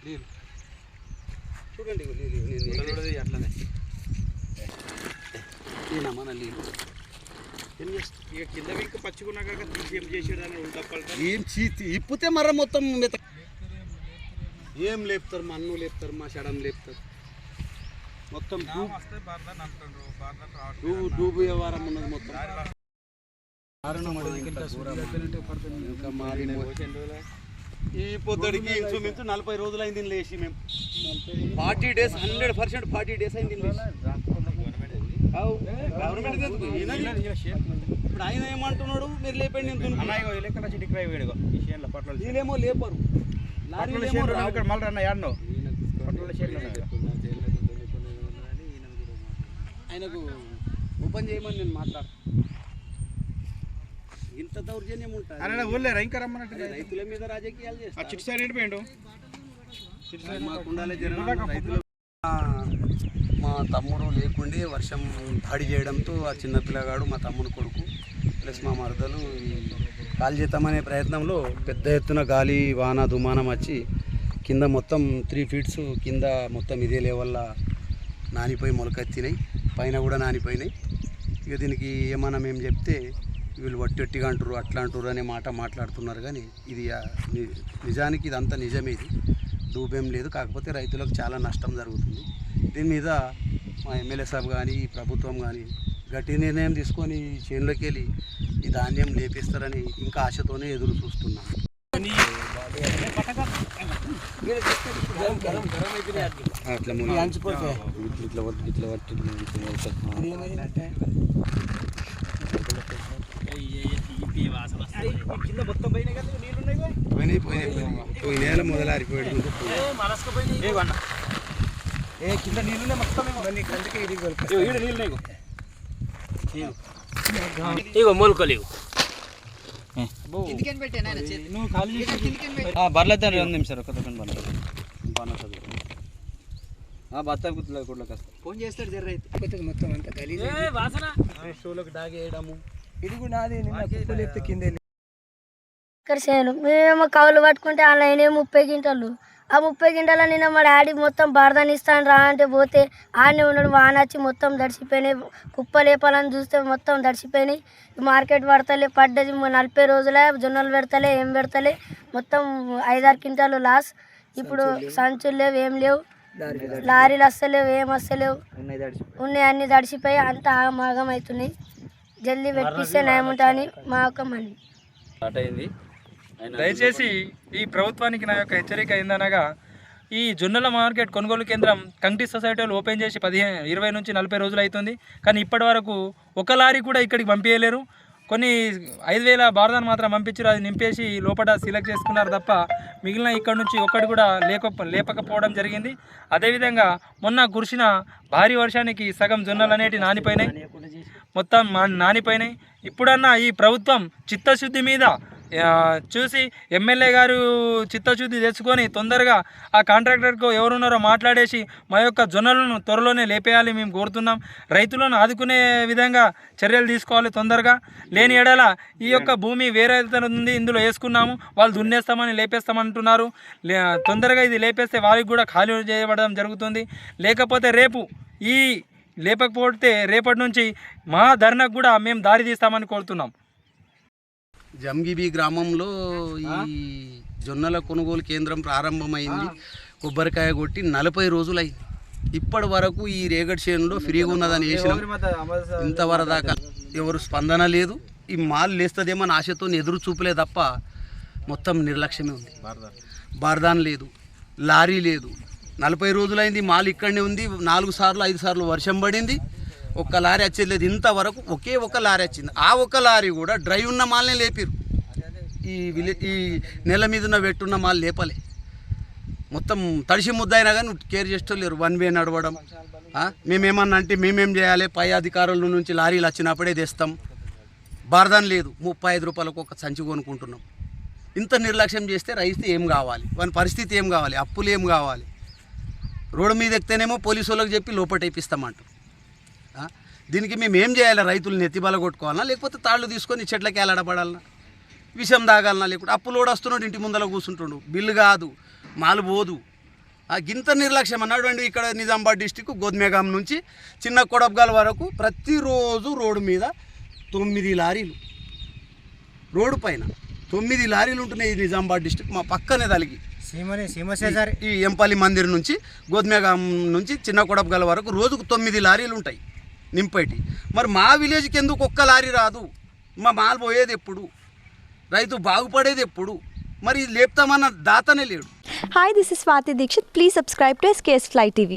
నీళ్ళు చూడండి, నీళ్ళు అట్లనే మన నీళ్ళు ఇక కింద ఇంకా పచ్చుకున్నాక ఏం చేసేదాన్ని ఉల్టా ఏం చీతి ఇప్పితే మర మొత్తం ఏం లేపుతారు, మా అన్ను లేపుతారు, మా షడం లేపుతారు, మొత్తం డూబు వ్యవహారం ఉన్నది మొత్తం. ఇంకా మారి ఈ పొద్దుడికి ఇంచుమించు 40 రోజులు అయింది లేచి. మేము 40 days 100% 40 days అయింది లేచి. గవర్నమెంట్ ఇప్పుడు ఆయన ఏమంటున్నాడు, మీరు లేపండి వీళ్ళేమో లేపరు, ఆయనకు ఓపెన్ చేయమని నేను మాట్లాడు. ఇంత దౌర్జన్యం ఉంటుంది రైతుల మీద రాజకీయాలు చేస్తారు. మా తమ్ముడు లేకుండే వర్షం దాడి చేయడంతో ఆ చిన్న పిల్లగాడు మా తమ్ముడు కొడుకు ప్లస్ మా మరదలు కాల్ చేద్దామనే ప్రయత్నంలో పెద్ద ఎత్తున గాలి వాన దుమానం వచ్చి కింద మొత్తం 3 feet కింద మొత్తం ఇదే లెవెల్లో నానిపోయి మొలకెత్తినాయి, పైన కూడా నానిపోయినాయి. ఇక దీనికి ఏమన్నా మేము చెప్తే వీళ్ళు వట్టెట్టిగా అంటారు, అట్లా అంటారు అనే మాట మాట్లాడుతున్నారు. కానీ ఇది నిజానికి ఇదంతా నిజమే, ఇది డూబేం లేదు. కాకపోతే రైతులకు చాలా నష్టం జరుగుతుంది. దీని మీద మా ఎమ్మెల్యే సాబ్ కానీ ప్రభుత్వం కానీ గట్టి నిర్ణయం తీసుకొని చేనులోకి వెళ్ళి ఈ ధాన్యం లేపిస్తారని ఇంకా ఆశతోనే ఎదురు చూస్తున్నాం. పోయి నేల మొదలారిపోయాడు కింద నీళ్ళు మొత్తం ఇగో మొలకలేవు బర్లేదు 2 నిమిషాలు ఒక సెకండ్ బాగా చదువు బత్తాయి గుర్తులేదు కూడా కాస్త ఫోన్ చేస్తాడు జర రైతు మొత్తం అంతా గలీజ్ షోలకు డాగేయడము ఇది కూడా నాది లేపితే కింద మేమేమో కవులు పట్టుకుంటే ఆన్లైన్ 30 గింటలు. ఆ 30 గింటల నిన్న మా డాడీ మొత్తం బరదాని ఇస్తాను రా అంటే పోతే ఆడనే ఉన్నాడు. వాన వచ్చి మొత్తం దడిచిపోయినాయి. కుప్ప లేపాలని చూస్తే మొత్తం దడిచిపోయినాయి. మార్కెట్ పడతలే, పడ్డది 40 రోజులే. జొన్నలు పెడతలే, ఏం పెడతలే, మొత్తం 5-6 క్వింటాలు లాస్. ఇప్పుడు సంచులు లేవు, ఏం లేవు, లారీలు వస్తలేవు, ఏం వస్తలేవు, ఉన్నాయి అన్నీ దడిచిపోయి అంత ఆగమాగం అవుతున్నాయి. జల్దీ పెట్టిస్తే నయముంటా అని మా యొక్క మనీ. దయచేసి ఈ ప్రభుత్వానికి నా యొక్క హెచ్చరిక ఏందనగా, ఈ జొన్నల మార్కెట్ కొనుగోలు కేంద్రం కంటి సొసైటీలు ఓపెన్ చేసి 20 నుంచి 40 రోజులు అవుతుంది. కానీ ఇప్పటి వరకు ఒక లారీ కూడా ఇక్కడికి పంపించలేరు. కొన్ని 5,000 బార్దాన్ని మాత్రం పంపించారు, అది నింపేసి లోపల సెలెక్ట్ చేసుకున్నారు తప్ప మిగిలిన ఇక్కడ నుంచి ఒక్కటి కూడా లేపకపోవడం జరిగింది. అదేవిధంగా మొన్న కురిసిన భారీ వర్షానికి సగం జొన్నలు అనేటివి నానిపోయినాయి, మొత్తం నానిపోయినాయి. ఇప్పుడన్నా ఈ ప్రభుత్వం చిత్తశుద్ధి మీద చూసి ఎమ్మెల్యే గారు చిత్తశుద్ధి తెచ్చుకొని తొందరగా ఆ కాంట్రాక్టర్కు ఎవరున్నారో మాట్లాడేసి మా యొక్క జొన్నలను త్వరలోనే లేపేయాలి మేము కోరుతున్నాం. రైతులను ఆదుకునే విధంగా చర్యలు తీసుకోవాలి తొందరగా. లేని ఎడల ఈ యొక్క భూమి వేరే ఉంది, ఇందులో వేసుకున్నాము, వాళ్ళు దున్నేస్తామని లేపేస్తామంటున్నారు. తొందరగా ఇది లేపేస్తే వారికి కూడా ఖాళీ చేయబడడం జరుగుతుంది. లేకపోతే రేపు ఈ లేపకపోతే రేపటి నుంచి మా ధర్నాకు కూడా మేము దారి తీస్తామని కోరుతున్నాం. జంగిబి గ్రామంలో ఈ జొన్నల కొనుగోలు కేంద్రం ప్రారంభమైంది. కొబ్బరికాయ కొట్టి 40 రోజులు అయింది. ఇప్పటి వరకు ఈ రేగడి చేనులో ఫ్రీగా ఉన్నదని వేసినాం. ఇంతవరకు దాకా ఎవరు స్పందన లేదు. ఈ మాల్ లేస్తుందేమో ఆశతో ఎదురు చూపలే తప్ప మొత్తం నిర్లక్ష్యమే ఉంది. బార్దాన్ లేదు, లారీ లేదు. 40 రోజులైంది మాల్ ఇక్కడనే ఉంది. 4 సార్లు 5 సార్లు వర్షం పడింది, ఒక్క లారీ వచ్చేది. ఇంతవరకు ఒకే ఒక లారీ వచ్చింది. ఆ ఒక్క లారీ కూడా డ్రై ఉన్న మాల్నే లేపారు. ఈ నెల మీద ఉన్న పెట్టున్న మాల్ లేపలే. మొత్తం తడిసి ముద్దయినా కానీ కేర్ చేస్తలేరు. 1 way నడవడం. మేమేమన్నా అంటే మేమేం చేయాలి, పై అధికారుల నుంచి లారీలు వచ్చినప్పుడే తెస్తాం. బార్దాన్ లేదు, 35 రూపాయలకు ఒక సంచి కొనుక్కుంటున్నాం. ఇంత నిర్లక్ష్యం చేస్తే రైతు ఏం కావాలి, వాని పరిస్థితి ఏం కావాలి, అప్పులు ఏం కావాలి. రోడ్డు మీద ఎక్కితేనేమో పోలీసు వాళ్ళకి చెప్పి లోపటేపిస్తామంట. దీనికి మేము ఏం చేయాలి? రైతులను ఎత్తిబల కొట్టుకోవాలన్నా, లేకపోతే తాళ్ళు తీసుకొని చెట్లకి ఏలాడపడాలన్నా, విషం తాగాలన్నా, లేకపోతే అప్పులోడు వస్తున్నాడు ఇంటి ముందర కూర్చుంటుండు, బిల్లు కాదు, మాలు పోదు, ఆ గింత నిర్లక్ష్యం అన్నటువంటి ఇక్కడ నిజామాబాద్ డిస్టిక్ గోద్మేగాం నుంచి చిన్న కొడబ్గాల్ వరకు ప్రతిరోజు రోడ్డు మీద 9 లారీలు, రోడ్డు పైన 9 లారీలు ఉంటున్నాయి. ఈ నిజామాబాద్ డిస్టిక్ మా పక్కనే తలిగి ఈ ఎంపల్లి మందిర్ నుంచి గోద్మేగాం నుంచి చిన్న కొడబ్గాల్ వరకు రోజుకు 9 లారీలు ఉంటాయి నింపేటి. మరి మా విలేజ్కి ఎందుకు ఒక్క లారీ రాదు? మా మాల్ పోయేది ఎప్పుడు? రైతు బాగుపడేది ఎప్పుడు? మరి లేపుతామన్న దాతనే లేడు. Hi, this is Swati Dikshit. Please subscribe to SKS Fly TV.